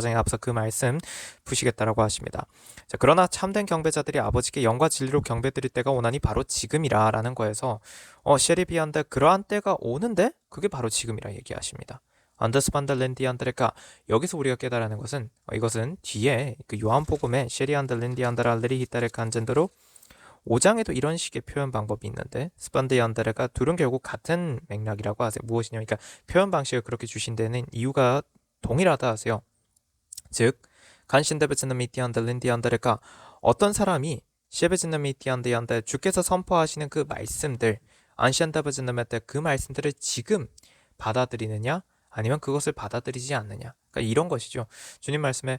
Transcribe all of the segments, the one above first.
가장에 앞서 그 말씀 푸시겠다라고 하십니다. 자, 그러나 참된 경배자들이 아버지께 영과 진리로 경배드릴 때가 오나니 바로 지금이라라는 거에서 셰리비안데 그러한 때가 오는데 그게 바로 지금이라 얘기하십니다. 안더스판더 렌디안드레가 여기서 우리가 깨달아는 것은 이것은 뒤에 그 요한복음에 셰리안드 렌디안드랄레리 히타레 간젠더로 5장에도 이런 식의 표현 방법이 있는데 스판데안드레가 둘은 결국 같은 맥락이라고 하세요. 무엇이냐? 그러니까 표현 방식을 그렇게 주신 데는 이유가 동일하다 하세요. 즉 간신데베츠는 미티안드 렌디안드레가 어떤 사람이 셰베즈너미티안데안데 주께서 선포하시는 그 말씀들 안시안다베즈너메테 그 말씀들을 지금 받아들이느냐 아니면 그것을 받아들이지 않느냐. 그러니까 이런 것이죠. 주님 말씀에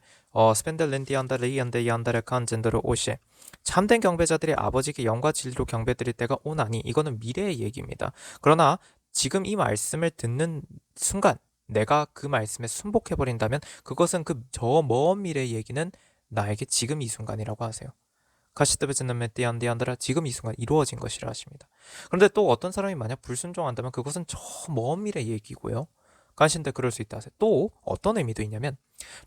스펜델렌디안다 레이안데 이안다레 칸젠더로 오시 참된 경배자들이 아버지께 영과 진리로 경배드릴 때가 오나니 이거는 미래의 얘기입니다. 그러나 지금 이 말씀을 듣는 순간 내가 그 말씀에 순복해버린다면 그것은 그 저 먼 미래의 얘기는 나에게 지금 이 순간이라고 하세요. 가시드베즈는 메띠안디안드라 지금 이 순간 이루어진 것이라 하십니다. 그런데 또 어떤 사람이 만약 불순종한다면 그것은 저 먼 미래 얘기고요. 간신데 그럴 수 있다 하세요. 또 어떤 의미도 있냐면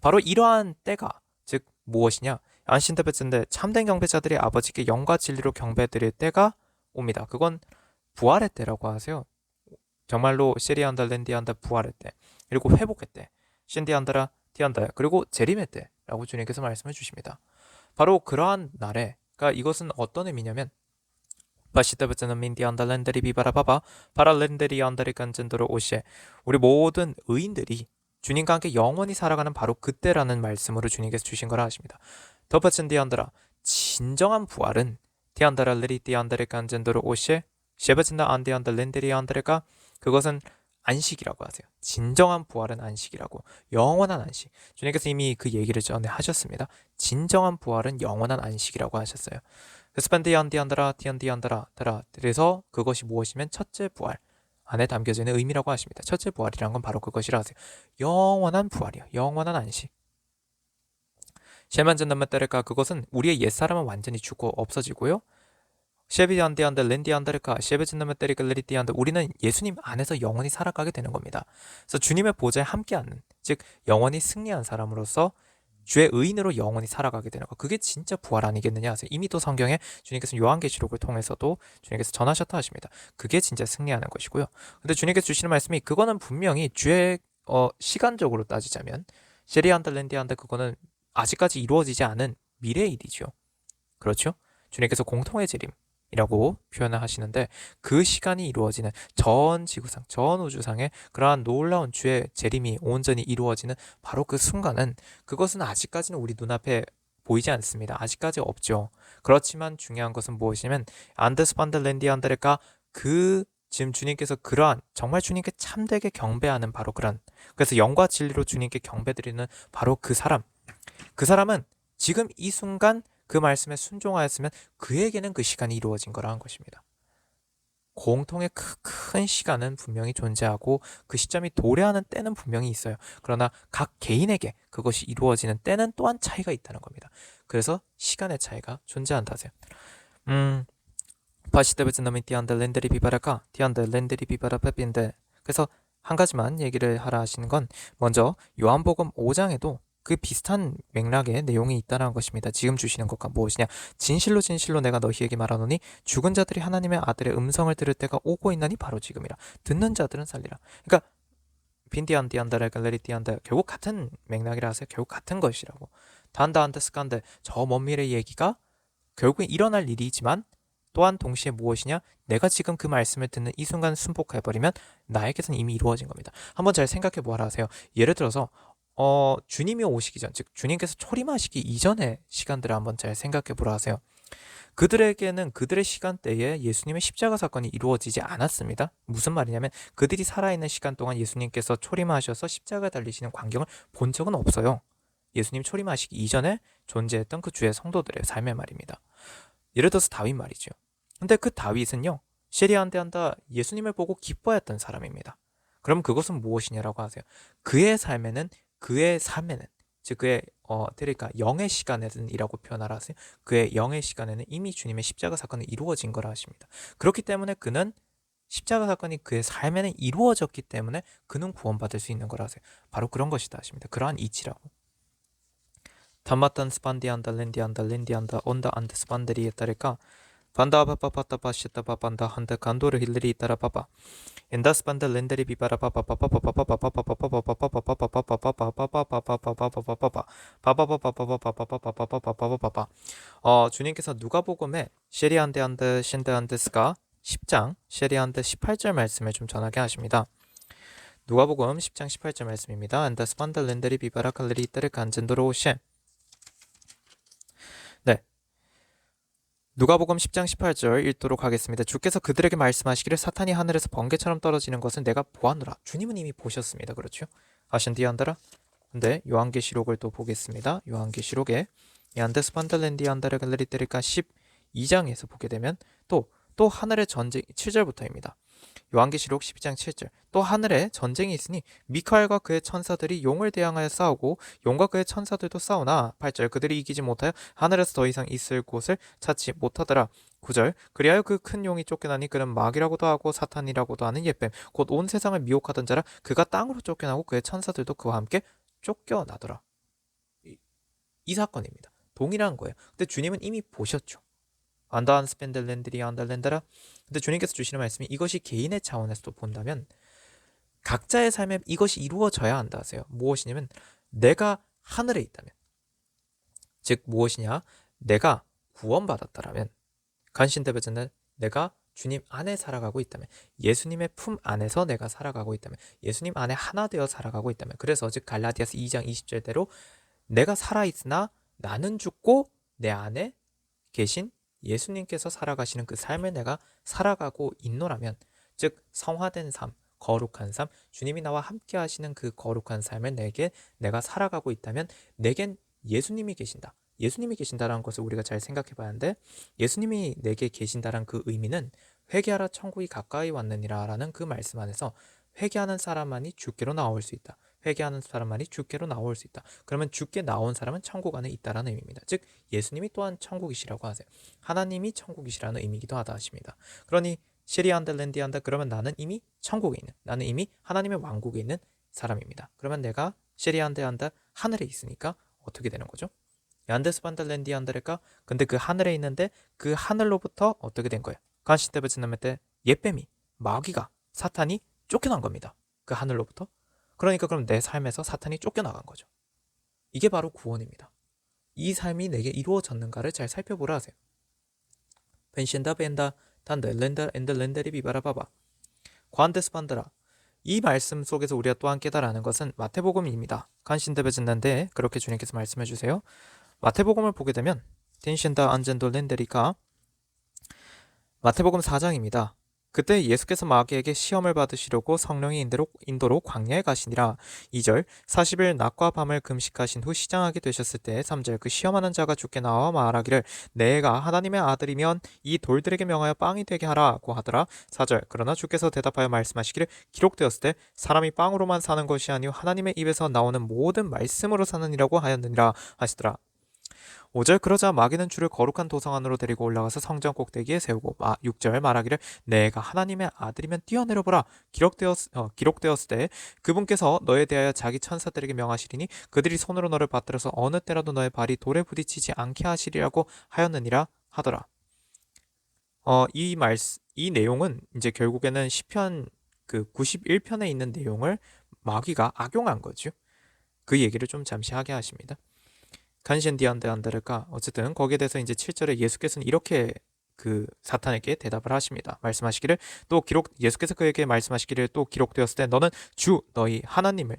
바로 이러한 때가 즉 무엇이냐 안신데베즈인데 참된 경배자들이 아버지께 영과 진리로 경배드릴 때가 옵니다. 그건 부활의 때라고 하세요. 정말로 시리안다 랜디안다 부활의 때 그리고 회복의 때 신디안다라 티안다 그리고 재림의 때라고 주님께서 말씀해 주십니다. 바로 그러한 날에 그러니까 이것은 어떤 의미냐면 바시다베즈는 민디안다 랜데리 비바라바바 바랄랜데리 안다리 간젠도로 오시에 우리 모든 의인들이 주님과 함께 영원히 살아가는 바로 그때라는 말씀으로 주님께서 주신 거라 하십니다. 더바친디안다라 진정한 부활은 티안다라 레리 티안다리 간젠도로 오시에 셰베진다 안디안다 랜데리 안다리가 그것은 안식이라고 하세요. 진정한 부활은 안식이라고. 영원한 안식. 주님께서 이미 그 얘기를 전에 하셨습니다. 진정한 부활은 영원한 안식이라고 하셨어요. 스판디안디안다라 티안디안다라 다라 그래서 그것이 무엇이면 첫째 부활 안에 담겨져 있는 의미라고 하십니다. 첫째 부활이란 건 바로 그것이라 하세요. 영원한 부활이요. 영원한 안식. 셰만젠담메 때레까 그것은 우리의 옛사람은 완전히 죽고 없어지고요. 셰비안디안데 랜디안다르카 셰베진나메 때리글레리띠안데 우리는 예수님 안에서 영원히 살아가게 되는 겁니다. 그래서 주님의 보좌에 함께하는 즉 영원히 승리한 사람으로서 주의 의인으로 영원히 살아가게 되는 것. 그게 진짜 부활 아니겠느냐 하세요. 이미 또 성경에 주님께서 요한계시록을 통해서도 주님께서 전하셨다 하십니다. 그게 진짜 승리하는 것이고요. 근데 주님께서 주시는 말씀이 그거는 분명히 주의 시간적으로 따지자면 셰리안다 랜디안데 그거는 아직까지 이루어지지 않은 미래의 일이죠. 그렇죠? 주님께서 공통의 재림 이라고 표현을 하시는데 그 시간이 이루어지는 전 지구상, 전 우주상의 그러한 놀라운 주의 재림이 온전히 이루어지는 바로 그 순간은 그것은 아직까지는 우리 눈앞에 보이지 않습니다. 아직까지 없죠. 그렇지만 중요한 것은 무엇이냐면 안데스판드 랜디안데레가 그 지금 주님께서 그러한 정말 주님께 참되게 경배하는 바로 그런 그래서 영과 진리로 주님께 경배드리는 바로 그 사람은 지금 이 순간 그 말씀에 순종하였으면 그에게는 그 시간이 이루어진 거라 한 것입니다. 공통의 큰 시간은 분명히 존재하고 그 시점이 도래하는 때는 분명히 있어요. 그러나 각 개인에게 그것이 이루어지는 때는 또한 차이가 있다는 겁니다. 그래서 시간의 차이가 존재한다세요. 바시데베즈너미 티안데 랜데리 비바라카 티안데 랜데리 비바라 페빈데 그래서 한 가지만 얘기를 하라 하시는 건 먼저 요한복음 5장에도 그 비슷한 맥락의 내용이 있다는 것입니다. 지금 주시는 것과 무엇이냐? 진실로 진실로 내가 너희에게 말하노니 죽은 자들이 하나님의 아들의 음성을 들을 때가 오고 있나니 바로 지금이라. 듣는 자들은 살리라. 그러니까 빈디안디안다랄 갈레리디안다 결국 같은 맥락이라 하세요. 결국 같은 것이라고. 단다안데스칸데 저 먼 미래 얘기가 결국엔 일어날 일이지만 또한 동시에 무엇이냐? 내가 지금 그 말씀을 듣는 이 순간 순복해버리면 나에게서는 이미 이루어진 겁니다. 한번 잘 생각해 보아라 하세요. 예를 들어서 주님이 오시기 전, 즉 주님께서 초림하시기 이전의 시간들을 한번 잘 생각해 보라 하세요. 그들에게는 그들의 시간대에 예수님의 십자가 사건이 이루어지지 않았습니다. 무슨 말이냐면 그들이 살아있는 시간 동안 예수님께서 초림하셔서 십자가에 달리시는 광경을 본 적은 없어요. 예수님 초림하시기 이전에 존재했던 그 주의 성도들의 삶의 말입니다. 예를 들어서 다윗 말이죠. 근데 그 다윗은요. 시리안데한다 예수님을 보고 기뻐했던 사람입니다. 그럼 그것은 무엇이냐라고 하세요. 그의 삶에는 즉 그의 그러니까 영의 시간에는 이라고 표현하라 하세요. 그의 영의 시간에는 이미 주님의 십자가 사건이 이루어진 거라 하십니다. 그렇기 때문에 그는 십자가 사건이 그의 삶에는 이루어졌기 때문에 그는 구원받을 수 있는 거라 하세요. 바로 그런 것이다 하십니다. 그러한 이치라고. 담마탄 스판디안다 렌디안다 온다 안드 스판데리에 따를까 반다 바빠바타 바시타 바반다 한다 간도르 힐리리 따라 바바 엔다스 반다 렌데리 비바라 주님께서 누가복음에 셰리안데 안드 신데 안데스가 10장 셰리안데 18절 말씀을 좀 전하게 하십니다. 누가복음 10장 18절 말씀입니다. 엔다스 반다 렌데리 비바라 칼리리 따르 간젠도로 오셰 네. 누가복음 10장 18절 읽도록 하겠습니다. 주께서 그들에게 말씀하시기를 사탄이 하늘에서 번개처럼 떨어지는 것은 내가 보았노라. 주님은 이미 보셨습니다. 그렇죠? 하신디안다라. 근데 요한계시록을 또 보겠습니다. 요한계시록에 얀데스 판달렌디 안다르 갈레리테리카 12장에서 보게 되면 또 하늘의 전쟁 7절부터입니다. 요한계시록 12장 7절 또 하늘에 전쟁이 있으니 미카엘과 그의 천사들이 용을 대항하여 싸우고 용과 그의 천사들도 싸우나 8절 그들이 이기지 못하여 하늘에서 더 이상 있을 곳을 찾지 못하더라. 9절 그리하여 그 큰 용이 쫓겨나니 그는 마귀라고도 하고 사탄이라고도 하는 옛뱀 곧 온 세상을 미혹하던 자라 그가 땅으로 쫓겨나고 그의 천사들도 그와 함께 쫓겨나더라. 이 사건입니다. 동일한 거예요. 근데 주님은 이미 보셨죠. 안다한 스펜델랜드리 안달랜다라. 근데 주님께서 주시는 말씀이 이것이 개인의 차원에서도 본다면 각자의 삶에 이것이 이루어져야 한다 하세요. 무엇이냐면 내가 하늘에 있다면, 즉 무엇이냐, 내가 구원받았다라면, 간신대배전은 내가 주님 안에 살아가고 있다면, 예수님의 품 안에서 내가 살아가고 있다면, 예수님 안에 하나 되어 살아가고 있다면, 그래서 즉 갈라디아서 2장 20절대로 내가 살아있으나 나는 죽고 내 안에 계신 예수님께서 살아가시는 그 삶을 내가 살아가고 있노라면, 즉 성화된 삶, 거룩한 삶, 주님이 나와 함께 하시는 그 거룩한 삶을 내가 살아가고 있다면 내겐 예수님이 계신다. 예수님이 계신다라는 것을 우리가 잘 생각해 봐야 하는데, 예수님이 내게 계신다라는 그 의미는 회개하라 천국이 가까이 왔느니라 라는 그 말씀 안에서 회개하는 사람만이 주께로 나올 수 있다. 회개하는 사람만이 주께로 나올 수 있다. 그러면 주께 나온 사람은 천국 안에 있다라는 의미입니다. 즉 예수님이 또한 천국이시라고 하세요. 하나님이 천국이시라는 의미이기도 하다 하십니다. 그러니 시리안다 랜디안다 그러면 나는 이미 천국에 있는, 나는 이미 하나님의 왕국에 있는 사람입니다. 그러면 내가 시리안다 하늘에 있으니까 어떻게 되는 거죠? 얀데스 반달 랜디안다랄까? 근데 그 하늘에 있는데 그 하늘로부터 어떻게 된 거예요? 간시테베츠나메 때 옛뱀이, 마귀가, 사탄이 쫓겨난 겁니다. 그 하늘로부터. 그러니까 그럼 내 삶에서 사탄이 쫓겨나간 거죠. 이게 바로 구원입니다. 이 삶이 내게 이루어졌는가를 잘 살펴보라 하세요. 벤신다 벤다 단다 렌다 엔더 렌데리 비바라바바 관데스 반다라. 이 말씀 속에서 우리가 또한 깨달아는 것은 마태복음입니다. 간신데베진단데 그렇게 주님께서 말씀해 주세요. 마태복음을 보게 되면 텐신다 안젠도 렌데리카 마태복음 4장입니다. 그때 예수께서 마귀에게 시험을 받으시려고 성령의 인도로 광야에 가시니라. 2절 40일 낮과 밤을 금식하신 후 시장하게 되셨을 때 3절 그 시험하는 자가 주께 나와 말하기를 내가 하나님의 아들이면 이 돌들에게 명하여 빵이 되게 하라고 하더라. 4절 그러나 주께서 대답하여 말씀하시기를 기록되었을 때 사람이 빵으로만 사는 것이 아니요 하나님의 입에서 나오는 모든 말씀으로 사느니라고 하였느니라 하시더라. 5절 그러자 마귀는 주를 거룩한 도성 안으로 데리고 올라가서 성전 꼭대기에 세우고 6절 말하기를 내가 하나님의 아들이면 뛰어내려보라 기록되었을 때 그분께서 너에 대하여 자기 천사들에게 명하시리니 그들이 손으로 너를 받들어서 어느 때라도 너의 발이 돌에 부딪히지 않게 하시리라고 하였느니라 하더라. 이 내용은 이제 결국에는 시편 그 91편에 있는 내용을 마귀가 악용한 거죠. 그 얘기를 좀 잠시 하게 하십니다. 간신디안데 안다를까 어쨌든 거기에 대해서 이제 7절에 예수께서는 이렇게 그 사탄에게 대답을 하십니다. 말씀하시기를 예수께서 그에게 말씀하시기를 또 기록되었을 때 너는 주 너의 하나님을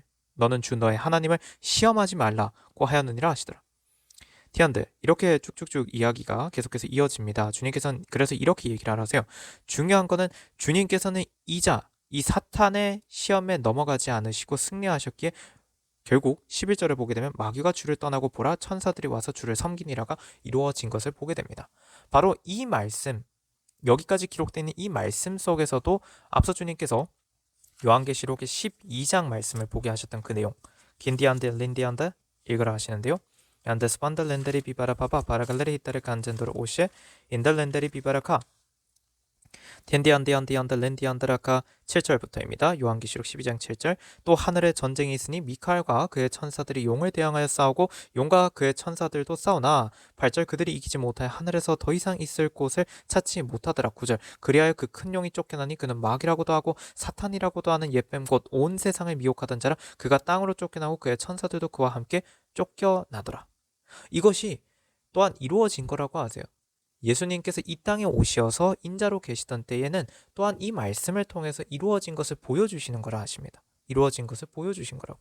시험하지 말라고 하였느니라 하시더라. 티안데 이렇게 쭉쭉쭉 이야기가 계속해서 이어집니다. 주님께서는 그래서 이렇게 얘기를 하세요. 중요한 거는 주님께서는 이 사탄의 시험에 넘어가지 않으시고 승리하셨기에 결국 11절을 보게 되면 마귀가 주를 떠나고 보라 천사들이 와서 주를 섬기니라가 이루어진 것을 보게 됩니다. 바로 이 말씀, 여기까지 기록되어 있는 이 말씀 속에서도 앞서 주님께서 요한계시록의 12장 말씀을 보게 하셨던 그 내용 긴디안데 린디안데 읽으라 하시는데요. 얀데스 반데 렌데리 비바라 바바 바라갈레리 히타르 간젠도르 오시에 인달 렌데리 비바라카 텐디안디안디안다 렌디안다라카 7절부터입니다. 요한계시록 12장 7절 또 하늘에 전쟁이 있으니 미카엘과 그의 천사들이 용을 대항하여 싸우고 용과 그의 천사들도 싸우나 8절 그들이 이기지 못하여 하늘에서 더 이상 있을 곳을 찾지 못하더라. 9절 그리하여 그 큰 용이 쫓겨나니 그는 마귀라고도 하고 사탄이라고도 하는 옛뱀 곧 온 세상을 미혹하던 자라 그가 땅으로 쫓겨나고 그의 천사들도 그와 함께 쫓겨나더라. 이것이 또한 이루어진 거라고 하세요. 예수님께서 이 땅에 오셔서 인자로 계시던 때에는 또한 이 말씀을 통해서 이루어진 것을 보여주시는 거라 하십니다. 이루어진 것을 보여주신 거라고.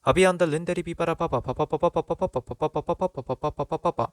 아비안다 렌데리 비바라바바 바바바바바바바바바바바바바바바바바바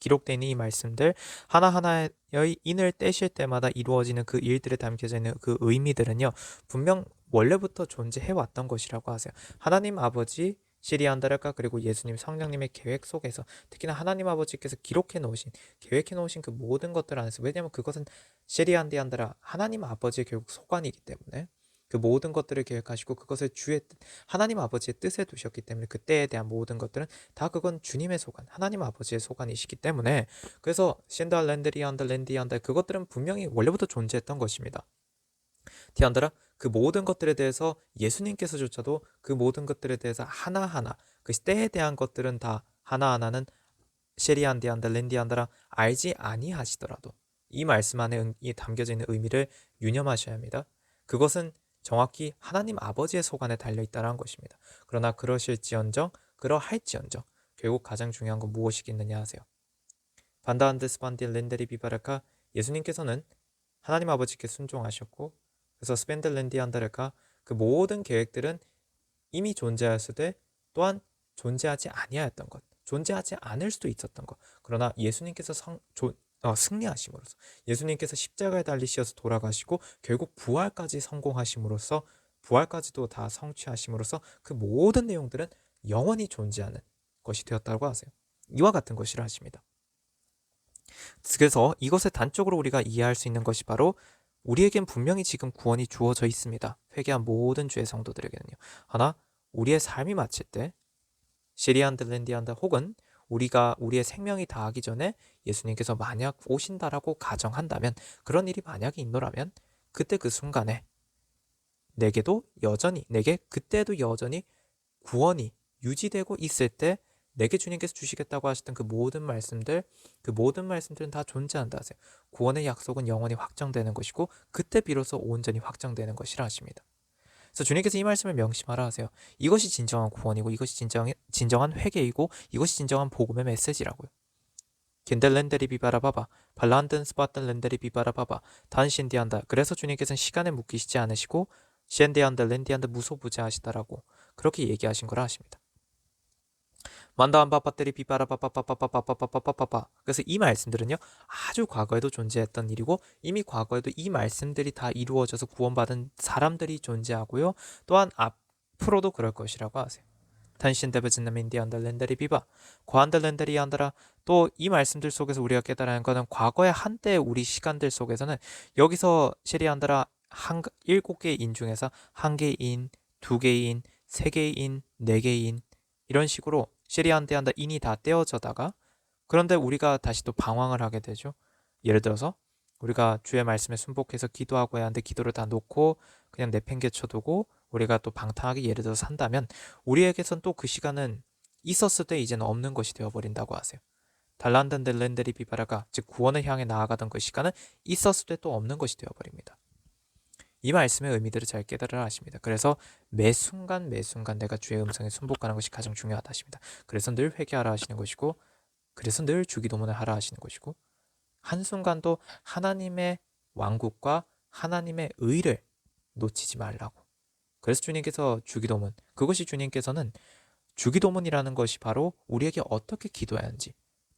기록되어 있는 이 말씀들 하나하나의 인을 떼실 때마다 이루어지는 그 일들에 담겨져 있는 그 의미들은요, 분명 원래부터 존재해 왔던 것이라고 하세요. 하나님 아버지 시리안다랄까 그리고 예수님 성령님의 계획 속에서 특히나 하나님 아버지께서 기록해 놓으신 계획해 놓으신 그 모든 것들 안에서, 왜냐하면 그것은 시리안디안다라 하나님 아버지의 결국 소관이기 때문에 그 모든 것들을 계획하시고 그것을 주의 뜻, 하나님 아버지의 뜻에 두셨기 때문에 그때에 대한 모든 것들은 다 그건 주님의 소관, 하나님 아버지의 소관이시기 때문에, 그래서 신다 랜드리안다 랜디안다 그것들은 분명히 원래부터 존재했던 것입니다. 디안드라 그 모든 것들에 대해서 예수님께서조차도 그 모든 것들에 대해서 하나하나 그 때에 대한 것들은 다 하나하나는 셰리안디안다 랜디안다라 알지 아니하시더라도 이 말씀 안에 담겨져 있는 의미를 유념하셔야 합니다. 그것은 정확히 하나님 아버지의 소관에 달려있다는 것입니다. 그러나 그러실지언정 그러할지언정 결국 가장 중요한 건 무엇이겠느냐 하세요. 반다안데스 반딜 렌데리 비바라카 예수님께서는 하나님 아버지께 순종하셨고, 그래서 스펜들렌디안다르카 그 모든 계획들은 이미 존재하였으되 또한 존재하지 아니하였던 것, 존재하지 않을 수도 있었던 것. 그러나 예수님께서 승리하심으로써, 예수님께서 십자가에 달리셔서 돌아가시고 결국 부활까지 성공하심으로써, 부활까지도 다 성취하심으로써 그 모든 내용들은 영원히 존재하는 것이 되었다고 하세요. 이와 같은 것이라 하십니다. 그래서 이것을 단적으로 우리가 이해할 수 있는 것이 바로 우리에겐 분명히 지금 구원이 주어져 있습니다. 회개한 모든 주의 성도들에게는요. 하나, 우리의 삶이 마칠 때 시리안드 랜디안드 혹은 우리가 우리의 생명이 다하기 전에 예수님께서 만약 오신다라고 가정한다면, 그런 일이 만약에 있노라면 그때 그 순간에 내게 그때도 여전히 구원이 유지되고 있을 때 내게 주님께서 주시겠다고 하셨던 그 모든 말씀들은 다 존재한다 하세요. 구원의 약속은 영원히 확정되는 것이고 그때 비로소 온전히 확정되는 것이라 하십니다. 그래서 주님께서 이 말씀을 명심하라 하세요. 이것이 진정한 구원이고 이것이 진정한 회개이고 이것이 진정한 복음의 메시지라고요. 겐델렌데리 비바라바바 발란든 스바든 렌데리 비바라바바 단신디한다. 그래서 주님께서는 시간에 묶이시지 않으시고 셴디한다 렌디한다 무소부재하시다라고 그렇게 얘기하신 거라 하십니다. 만다한 바빠들이 비바라바바바바바바바바바바바. 그래서 이 말씀들은요, 아주 과거에도 존재했던 일이고 이미 과거에도 이 말씀들이 다 이루어져서 구원받은 사람들이 존재하고요, 또한 앞으로도 그럴 것이라고 하세요. 탄신데베즈나민디안달 렌데리 비바 과한달 렌데리 안다라. 또 이 말씀들 속에서 우리가 깨달아야 하는 것은 과거의 한때 우리 시간들 속에서는 여기서 시리안다라 7개의 인 중에서 1개의 인, 2개의 인, 3개의 인, 4개의 인 이런 식으로 시리안데안다 인이 다 떼어져다가, 그런데 우리가 다시 또 방황을 하게 되죠. 예를 들어서 우리가 주의 말씀에 순복해서 기도하고 해야 하는데 기도를 다 놓고 그냥 내팽개쳐두고 우리가 또 방탕하게 예를 들어서 산다면 우리에게선 또 그 시간은 있었을 때 이제는 없는 것이 되어버린다고 하세요. 달란단델 렌데리 비바라가 즉 구원을 향해 나아가던 그 시간은 있었을 때 또 없는 것이 되어버립니다. 이 말씀의 의미들을 잘 깨달으라 하십니다. 그래서 매 순간 내가 주의 음성에 순복하는 것이 가장 중요하다 하십니다. 그래서 늘 회개하라 하시는 것이고, 그래서 늘 주기도문을 하라 하시는 것이고, 한순간도 하나님의 왕국과 하나님의 의를 놓치지 말라고. 그래서 주님께서 주기도문, 그것이 주님께서는 주기도문이라는 것이 바로 우리에게 어떻게 기도해야 하는지,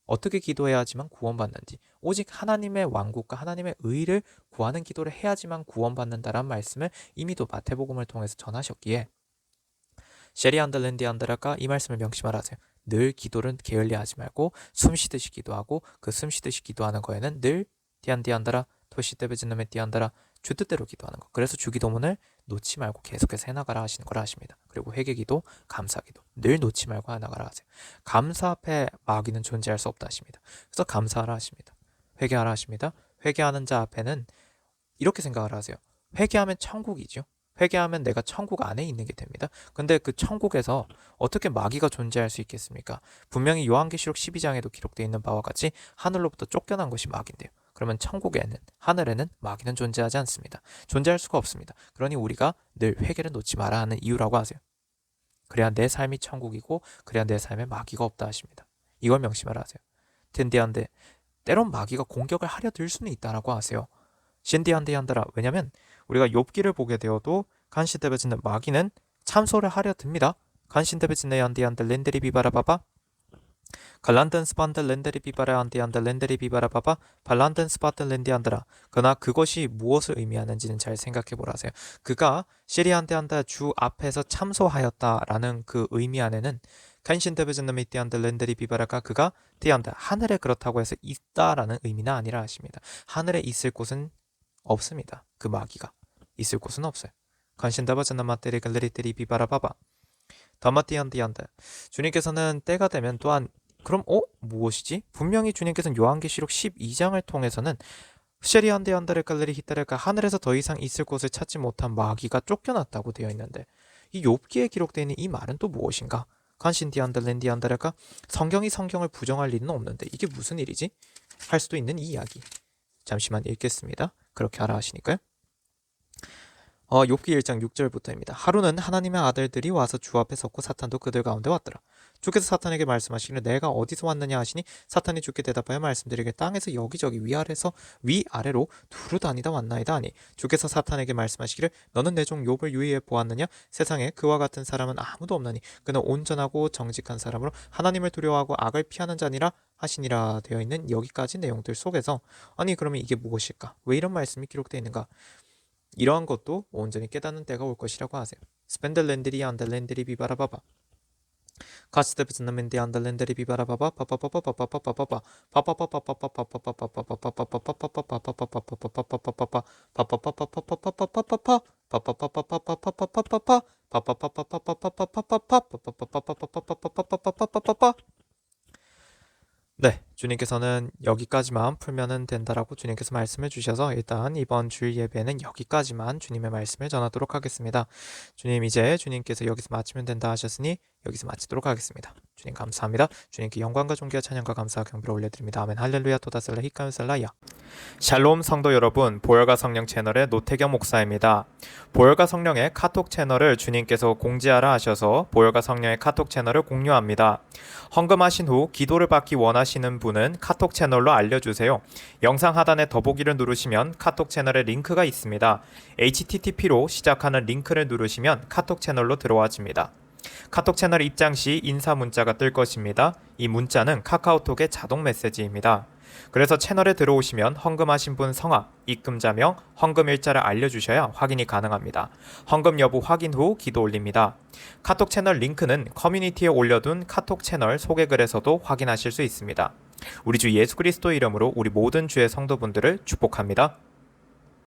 어떻게 기도해야지만 구원받는지, 오직 하나님의 왕국과 하나님의 의를 구하는 기도를 해야지만 구원받는다라는 말씀을 이미도 마태복음을 통해서 전하셨기에 셰리안들랜디안드라가 이 말씀을 명심하라 하세요. 늘 기도를 게을리하지 말고 숨쉬듯이 기도하고 그 숨쉬듯이 기도하는 거에는 늘 디안디안다라 토시데베즈놈의 디안다라 주 뜻대로 기도하는 거. 그래서 주기도문을 놓지 말고 계속해서 해나가라 하시는 거라 하십니다. 그리고 회개기도, 감사기도 늘 놓지 말고 해나가라 하세요. 감사 앞에 마귀는 존재할 수 없다 하십니다. 그래서 감사하라 하십니다. 회개하라 하십니다. 회개하는 자 앞에는 이렇게 생각을 하세요. 회개하면 천국이죠. 회개하면 내가 천국 안에 있는 게 됩니다. 근데 그 천국에서 어떻게 마귀가 존재할 수 있겠습니까? 분명히 요한계시록 12장에도 기록되어 있는 바와 같이 하늘로부터 쫓겨난 것이 마귀인데요. 그러면 천국에는, 하늘에는 마귀는 존재하지 않습니다. 존재할 수가 없습니다. 그러니 우리가 늘 회개를 놓지 말아야 하는 이유라고 하세요. 그래야 내 삶이 천국이고 그래야 내 삶에 마귀가 없다 하십니다. 이걸 명심하라 하세요. 텐디한데 때론 마귀가 공격을 하려 들 수는 있다라고 하세요. 신디한데한다라. 왜냐면 우리가 욥기를 보게 되어도 간신데베즈는 마귀는 참소를 하려 듭니다. 간신데베즈네 한디한데 렌데리 비바라바바 갈란든 스판드 렌데리 비바라 한디한데 렌데리 비바라바바 발란든 스파트 렌디한드라. 그러나 그것이 무엇을 의미하는지는 잘 생각해 보라세요. 그가 시리한데한다 주 앞에서 참소하였다라는 그 의미 안에는 간신데베즈네 미티한데 렌데리 비바라가 그가 티한다 하늘에 그렇다고 해서 있다라는 의미는 아니라 하십니다. 하늘에 있을 곳은 없습니다. 그 마귀가 있을 곳은 없어요. 간신다바즈나 마테리 갈레리테리 비바라바바 다마티안디안다. 주님께서는 때가 되면 또한 그럼 무엇이지? 분명히 주님께서는 요한계시록 12장을 통해서는 쉐리안데안다를 갈레리 히타레가 하늘에서 더 이상 있을 곳을 찾지 못한 마귀가 쫓겨났다고 되어 있는데 이 욥기에 기록되어 있는 이 말은 또 무엇인가? 간신디안다 렌디안다레가 성경이 성경을 부정할 리는 없는데 이게 무슨 일이지? 할 수도 있는 이 이야기. 잠시만 읽겠습니다. 그렇게 하라 하시니까요. 욥기 1장 6절부터입니다. 하루는 하나님의 아들들이 와서 주 앞에 섰고 사탄도 그들 가운데 왔더라. 주께서 사탄에게 말씀하시기를 내가 어디서 왔느냐 하시니 사탄이 주께 대답하여 말씀드리기를 땅에서 여기저기 위아래로 두루 다니다 왔나이다 하니 주께서 사탄에게 말씀하시기를 너는 내 종 욥을 유의해 보았느냐? 세상에 그와 같은 사람은 아무도 없나니 그는 온전하고 정직한 사람으로 하나님을 두려워하고 악을 피하는 자니라 하시니라 되어 있는 여기까지 내용들 속에서 아니 그러면 이게 무엇일까? 왜 이런 말씀이 기록되어 있는가? 이러한 것도 온전히 깨닫는 때가 올 것이라고 하세요. 스펜델렌드리 안델렌드리 비바라바바 카스테프스나멘디 안델렌드리 비바라바바 파파파파파파파파파파 네, 주님께서는 여기까지만 풀면은 된다라고 주님께서 말씀해 주셔서 일단 이번 주일 예배는 여기까지만 주님의 말씀을 전하도록 하겠습니다. 주님 이제 주님께서 여기서 마치면 된다 하셨으니 여기서 마치도록 하겠습니다. 주님 감사합니다. 주님께 영광과 존귀와 찬양과 감사와 경배를 올려드립니다. 아멘. 할렐루야 토다셀라 히카요셀라야. 샬롬 성도 여러분, 보혈과 성령 채널의 노태경 목사입니다. 보혈과 성령의 카톡 채널을 주님께서 공지하라 하셔서 보혈과 성령의 카톡 채널을 공유합니다. 헌금하신 후 기도를 받기 원하시는 분은 카톡 채널로 알려주세요. 영상 하단에 더보기를 누르시면 카톡 채널의 링크가 있습니다. http로 시작하는 링크를 누르시면 카톡 채널로 들어와집니다. 카톡 채널 입장 시 인사 문자가 뜰 것입니다. 이 문자는 카카오톡의 자동 메시지입니다. 그래서 채널에 들어오시면 헌금하신 분 성함, 입금자명, 헌금일자를 알려주셔야 확인이 가능합니다. 헌금 여부 확인 후 기도 올립니다. 카톡 채널 링크는 커뮤니티에 올려둔 카톡 채널 소개글에서도 확인하실 수 있습니다. 우리 주 예수 그리스도 이름으로 우리 모든 주의 성도분들을 축복합니다.